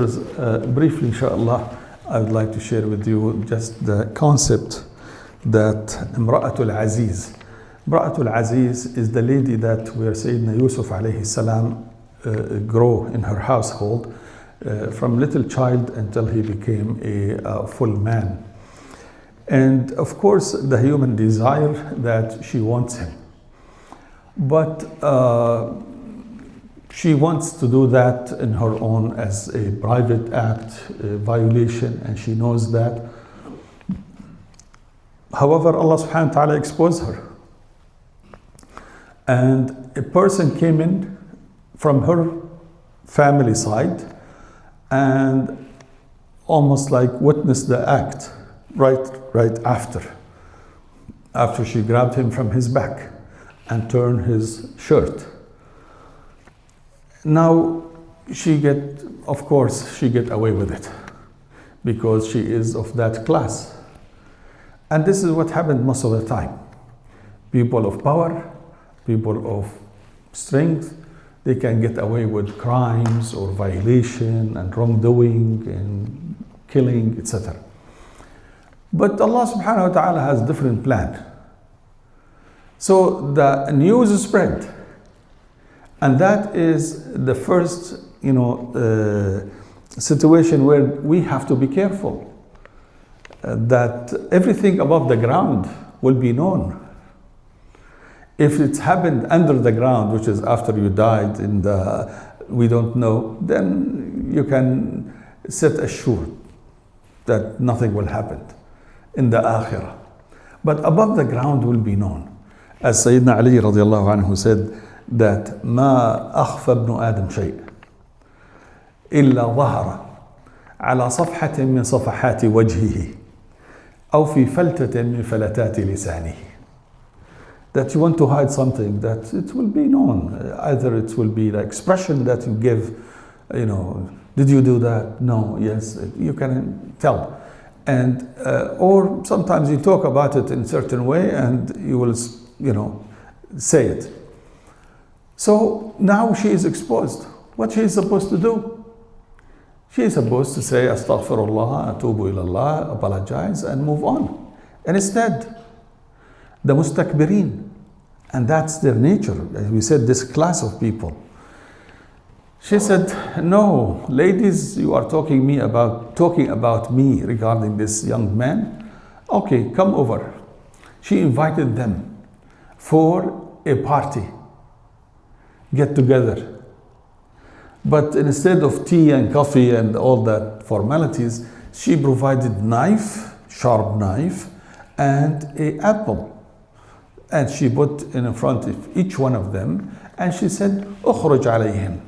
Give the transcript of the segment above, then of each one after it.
Briefly, inshallah, I would like to share with you just the concept that Imra'atul Azeez. Imra'atul Azeez is the lady that where Sayyidina Yousuf alayhi salam grow in her household from little child until he became a full man. And of course, the human desire that she wants him. But she wants to do that in her own as a private act, a violation, and she knows that. However, Allah subhanahu wa ta'ala exposed her. And a person came in from her family side and almost like witnessed the act right after she grabbed him from his back and turned his shirt. Now she get away with it because she is of that class. And this is what happened most of the time. People of power, people of strength, they can get away with crimes or violation and wrongdoing and killing, etc. But Allah subhanahu wa ta'ala has different plan. So the news spread. And that is the first, situation where we have to be careful that everything above the ground will be known. If it's happened under the ground, which is after you died and we don't know, then you can set assured that nothing will happen in the akhirah. But above the ground will be known. As Sayyidina Ali radiallahu anhu said, that ما أخفى ابن آدم شيء إلا ظهر على صفحة من صفحات وجهه أو في فلتة من فلتات لسانه. That you want to hide something, that it will be known. Either it will be the expression that you give, did you do that? No, yes, you can tell. And or sometimes you talk about it in a certain way and you will, say it. So now she is exposed. What she is supposed to do? She is supposed to say, Astaghfirullah, Atubu ilallah, apologize, and move on. And instead, the mustakbirin, and that's their nature. As we said, this class of people. She said, no, ladies, you are talking about me regarding this young man. Okay, come over. She invited them for a party. Get together. But instead of tea and coffee and all that formalities, she provided sharp knife, and an apple. And she put in front of each one of them, and she said, "Ukhruj alayhim."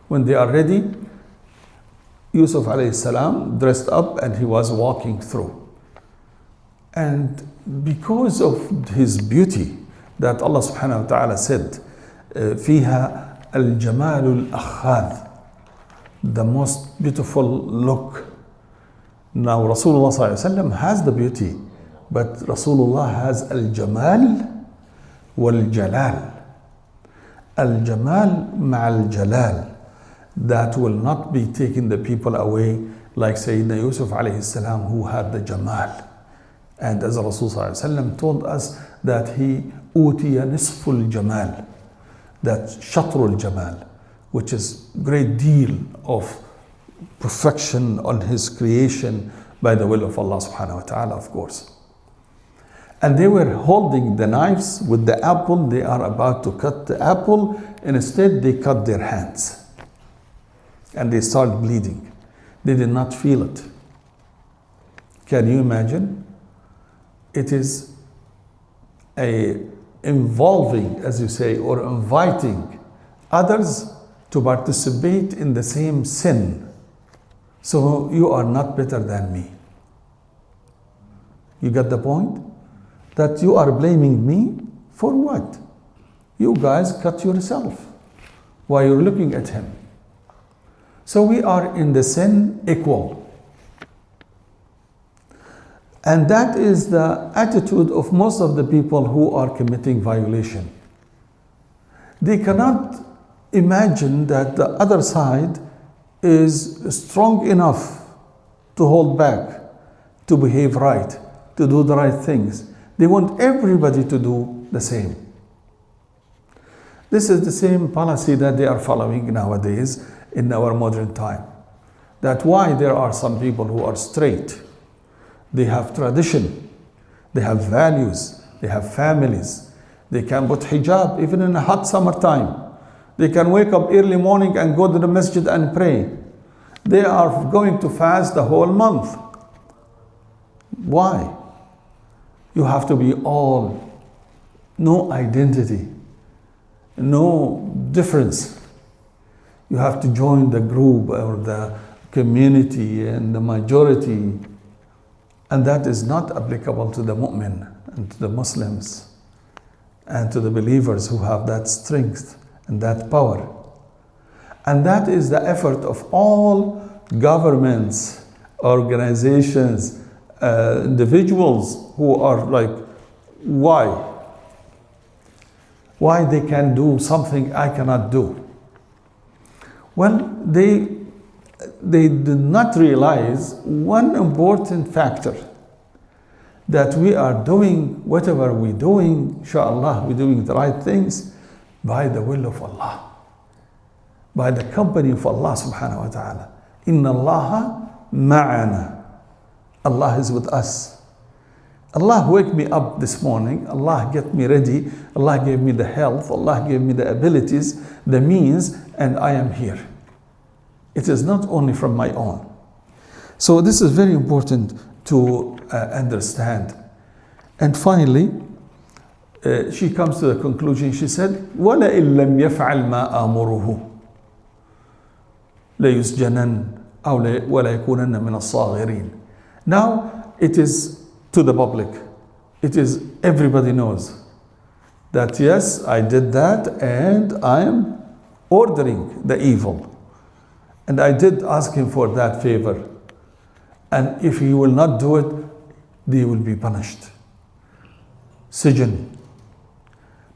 When they are ready, Yousuf alayhi salam dressed up and he was walking through. And because of his beauty, that Allah subhanahu wa ta'ala said, فيها الجمال الأخاذ, the most beautiful look. Now Rasulullah sallallahu alaihi wasallam has the beauty, but Rasulullah has al-jamal wal-jalal. Al-jamal ma'al-jalal, that will not be taking the people away like Sayyidina Yousuf alayhi salam, who had the jamal. And as Rasul sallallahu alaihi wasallam told us that he utiya nisful jamal, that shatrul jamal, which is great deal of perfection on his creation by the will of Allah subhanahu wa ta'ala, of course. And they were holding the knives with the apple. They are about to cut the apple, and instead they cut their hands. And they started bleeding. They did not feel it. Can you imagine? It is involving, as you say, or inviting others to participate in the same sin. So you are not better than me. You get the point? That you are blaming me for what? You guys cut yourself while you're looking at him. So we are in the sin equal. And that is the attitude of most of the people who are committing violation. They cannot imagine that the other side is strong enough to hold back, to behave right, to do the right things. They want everybody to do the same. This is the same policy that they are following nowadays in our modern time. That's why there are some people who are straight. They have tradition, they have values, they have families. They can put hijab even in a hot summertime. They can wake up early morning and go to the masjid and pray. They are going to fast the whole month. Why? You have to be all, no identity, no difference. You have to join the group or the community and the majority. And that is not applicable to the mu'min and to the Muslims and to the believers who have that strength and that power. And that is the effort of all governments, organizations, individuals who are like, why? Why they can do something I cannot do? Well, they did not realize one important factor, that we are doing whatever we're doing, inshallah, we're doing the right things by the will of Allah, by the company of Allah subhanahu wa ta'ala. Inna Allaha ma'ana. Allah is with us. Allah wake me up this morning, Allah get me ready, Allah gave me the health, Allah gave me the abilities, the means, and I am here. It is not only from my own. So this is very important to understand. And finally, she comes to the conclusion, she said, وَلَئِن لَمْ يَفْعَلْ مَا آمُرُهُ لَيُسْجَنَنَّ أَوْ وَلَيَكُونَنَّ مِنَ الصَّاغِرِينَ. Now it is to the public. It is, everybody knows that yes, I did that and I am ordering the evil. And I did ask him for that favor. And if he will not do it, they will be punished. Sijn.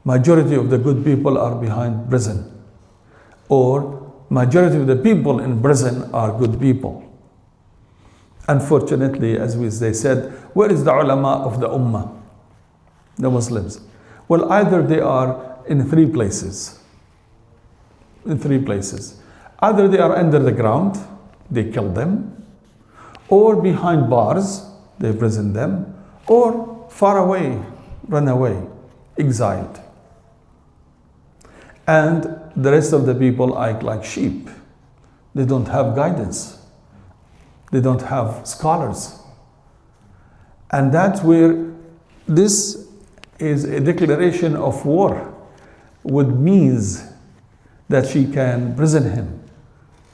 Majority of the good people are behind prison. Or majority of the people in prison are good people. Unfortunately, as they said, where is the ulama of the ummah? The Muslims. Well, either they are in three places. In three places. Either they are under the ground, they kill them, or behind bars, they prison them, or far away, run away, exiled. And the rest of the people act like sheep. They don't have guidance. They don't have scholars. And that's where this is a declaration of war, which means that she can prison him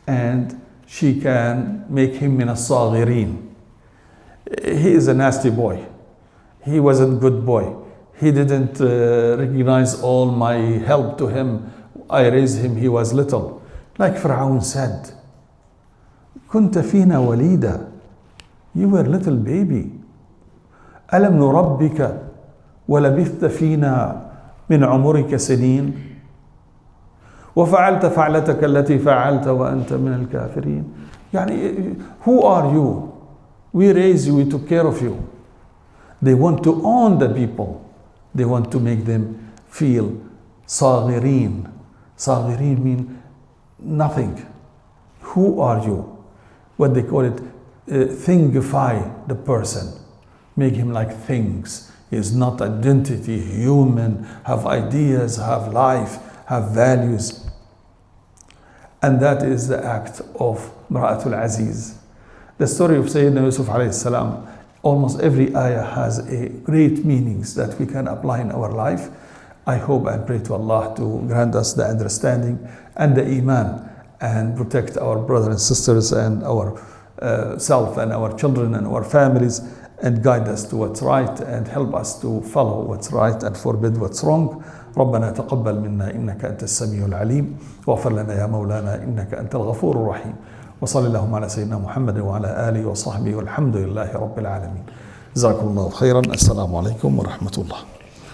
and she can make him min as-saghirin. He is a nasty boy. He wasn't a good boy. He didn't recognize all my help to him. I raised him, he was little. Like Fir'aun said, كنت فينا وليدا. You were a little baby. ألم نربك ولبثت فينا من عمرك سنين وفعلت فعلتك التي فعلت وأنت من الكافرين. يعني, who are you? We raised you, we took care of you. They want to own the people. They want to make them feel صاغرين. صاغرين mean nothing. Who are you? What they call it, thingify the person. Make him like things. He is not identity, human, have ideas, have life, have values. And that is the act of Mra'atul Azeez. The story of Sayyidina Yousuf alayhi salam, almost every ayah has a great meanings that we can apply in our life. I hope and pray to Allah to grant us the understanding and the iman and protect our brothers and sisters and our self and our children and our families, and guide us to what's right and help us to follow what's right and forbid what's wrong. ربنا تقبل منا إنك أنت السميع العليم واغفر لنا يا مولانا إنك أنت الغفور الرحيم وصلى اللهم على سيدنا محمد وعلى آله وصحبه والحمد لله رب العالمين. جزاكم الله خيرا. السلام عليكم ورحمة الله.